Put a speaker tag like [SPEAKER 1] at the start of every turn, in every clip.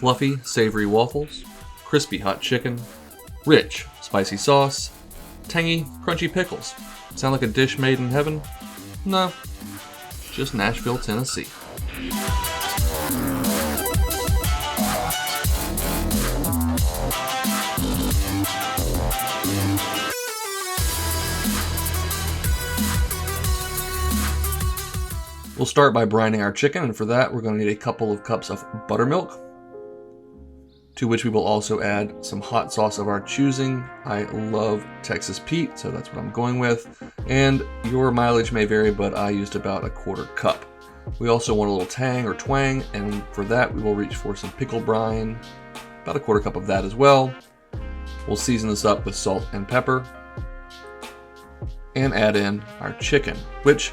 [SPEAKER 1] fluffy, savory waffles, crispy hot chicken, rich, spicy sauce, tangy, crunchy pickles. Sound like a dish made in heaven? No, just Nashville, Tennessee. We'll start by brining our chicken, and for that we're going to need a couple of cups of buttermilk, to which we will also add some hot sauce of our choosing. I love Texas Pete, so that's what I'm going with, and your mileage may vary, but I used about a quarter cup. We also want a little tang or twang, and for that we will reach for some pickle brine, about a quarter cup of that as well. We'll season this up with salt and pepper, and add in our chicken, which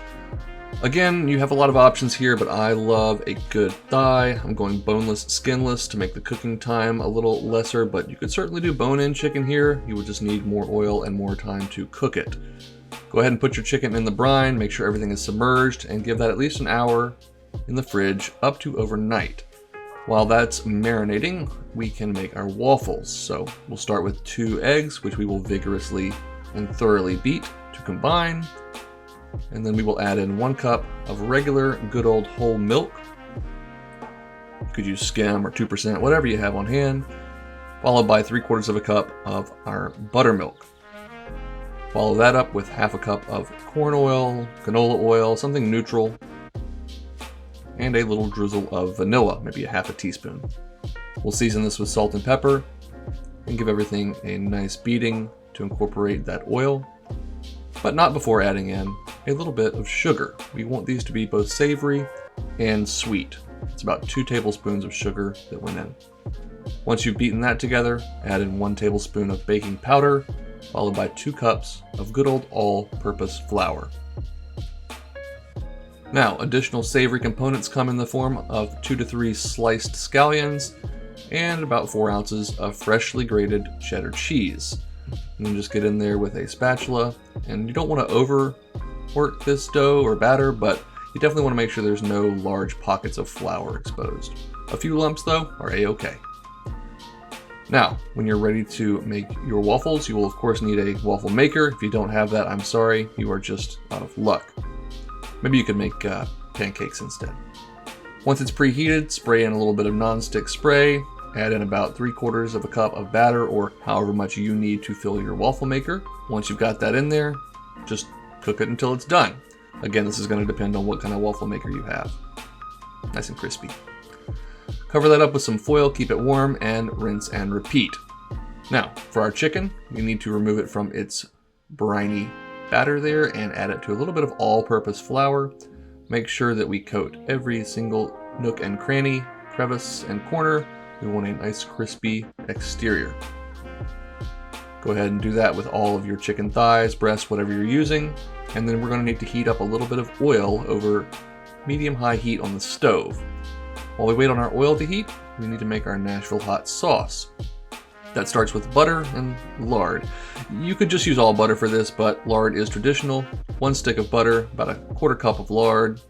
[SPEAKER 1] again, you have a lot of options here, but I love a good thigh. I'm going boneless, skinless to make the cooking time a little lesser, but you could certainly do bone-in chicken here. You would just need more oil and more time to cook it. Go ahead and put your chicken in the brine, make sure everything is submerged, and give that at least an hour in the fridge up to overnight. While that's marinating, we can make our waffles. So we'll start with 2 eggs, which we will vigorously and thoroughly beat to combine. And then we will add in 1 cup of regular good old whole milk. You could use skim or 2%, whatever you have on hand, followed by 3/4 of a cup of our buttermilk. Follow that up with 1/2 cup of corn oil, canola oil, something neutral, and a little drizzle of vanilla, maybe 1/2 teaspoon. We'll season this with salt and pepper and give everything a nice beating to incorporate that oil, but not before adding in a little bit of sugar. We want these to be both savory and sweet. It's about 2 tablespoons of sugar that went in. Once you've beaten that together, add in 1 tablespoon of baking powder, followed by 2 cups of good old all-purpose flour. Now, additional savory components come in the form of 2 to 3 sliced scallions and about 4 ounces of freshly grated cheddar cheese. And then just get in there with a spatula, and you don't want to overwork this dough or batter, but you definitely want to make sure there's no large pockets of flour exposed. A few lumps though are a-okay. Now, when you're ready to make your waffles, you will of course need a waffle maker. If you don't have that, I'm sorry, you are just out of luck. Maybe you could make pancakes instead. Once it's preheated, spray in a little bit of non-stick spray. Add in about 3/4 of a cup of batter, or however much you need to fill your waffle maker. Once you've got that in there, just cook it until it's done. Again, this is going to depend on what kind of waffle maker you have. Nice and crispy. Cover that up with some foil, keep it warm, and rinse and repeat. Now, for our chicken, we need to remove it from its briny batter there and add it to a little bit of all-purpose flour. Make sure that we coat every single nook and cranny, crevice, and corner. We want a nice crispy exterior. Go ahead and do that with all of your chicken thighs, breasts, whatever you're using. And then we're going to need to heat up a little bit of oil over medium-high heat on the stove. While we wait on our oil to heat, we need to make our Nashville hot sauce. That starts with butter and lard. You could just use all butter for this, but lard is traditional. 1 stick of butter, about a 1/4 cup of lard,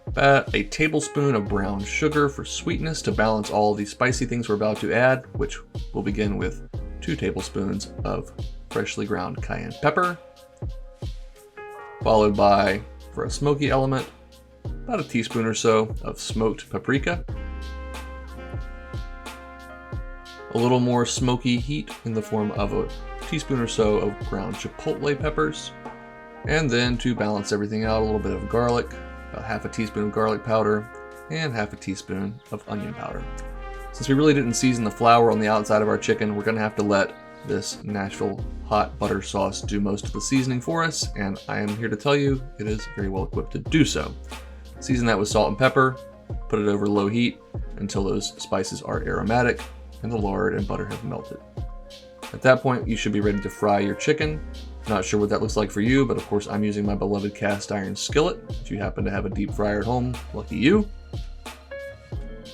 [SPEAKER 1] about a tablespoon of brown sugar for sweetness to balance all the spicy things we're about to add, which will begin with 2 tablespoons of freshly ground cayenne pepper, followed by, for a smoky element, about a teaspoon or so of smoked paprika, a little more smoky heat in the form of a teaspoon or so of ground chipotle peppers, and then to balance everything out, a little bit of garlic, about 1/2 teaspoon of garlic powder, and 1/2 teaspoon of onion powder. Since we really didn't season the flour on the outside of our chicken, we're going to have to let this Nashville hot butter sauce do most of the seasoning for us, and I am here to tell you it is very well equipped to do so. Season that with salt and pepper, put it over low heat until those spices are aromatic and the lard and butter have melted. At that point, you should be ready to fry your chicken. Not sure what that looks like for you, but of course I'm using my beloved cast iron skillet. If you happen to have a deep fryer at home, lucky you.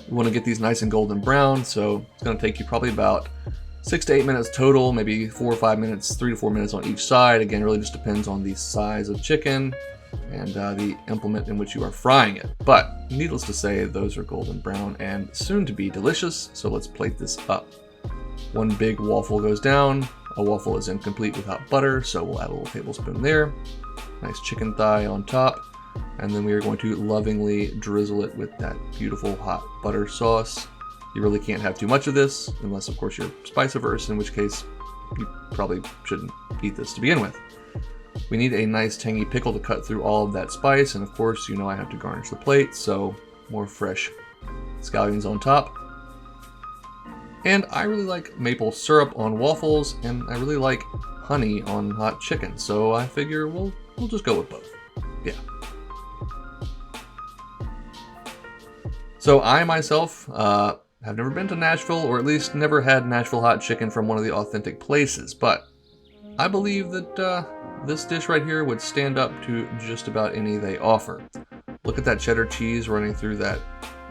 [SPEAKER 1] You want to get these nice and golden brown, so it's going to take you probably about 6 to 8 minutes total, maybe 4 or 5 minutes, 3 to 4 minutes on each side. Again, really just depends on the size of chicken and the implement in which you are frying it. But needless to say, those are golden brown and soon to be delicious, so let's plate this up. One big waffle goes down. A waffle is incomplete without butter, so we'll add a little tablespoon there. Nice chicken thigh on top. And then we are going to lovingly drizzle it with that beautiful hot butter sauce. You really can't have too much of this, unless of course you're spice averse, in which case you probably shouldn't eat this to begin with. We need a nice tangy pickle to cut through all of that spice, and of course, you know I have to garnish the plate, so more fresh scallions on top. And I really like maple syrup on waffles, and I really like honey on hot chicken, so I figure we'll just go with both. Yeah. So I myself have never been to Nashville, or at least never had Nashville hot chicken from one of the authentic places, but I believe that this dish right here would stand up to just about any they offer. Look at that cheddar cheese running through that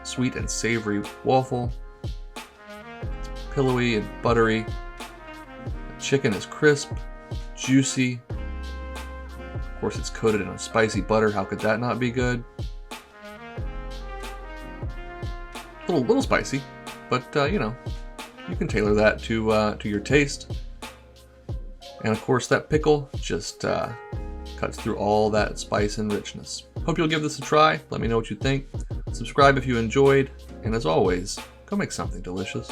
[SPEAKER 1] sweet and savory waffle. It's pillowy and buttery. The chicken is crisp, juicy. Of course, it's coated in a spicy butter. How could that not be good? A little spicy, but you know, you can tailor that to your taste. And of course, that pickle just cuts through all that spice and richness. Hope you'll give this a try. Let me know what you think. Subscribe if you enjoyed, and as always, go make something delicious.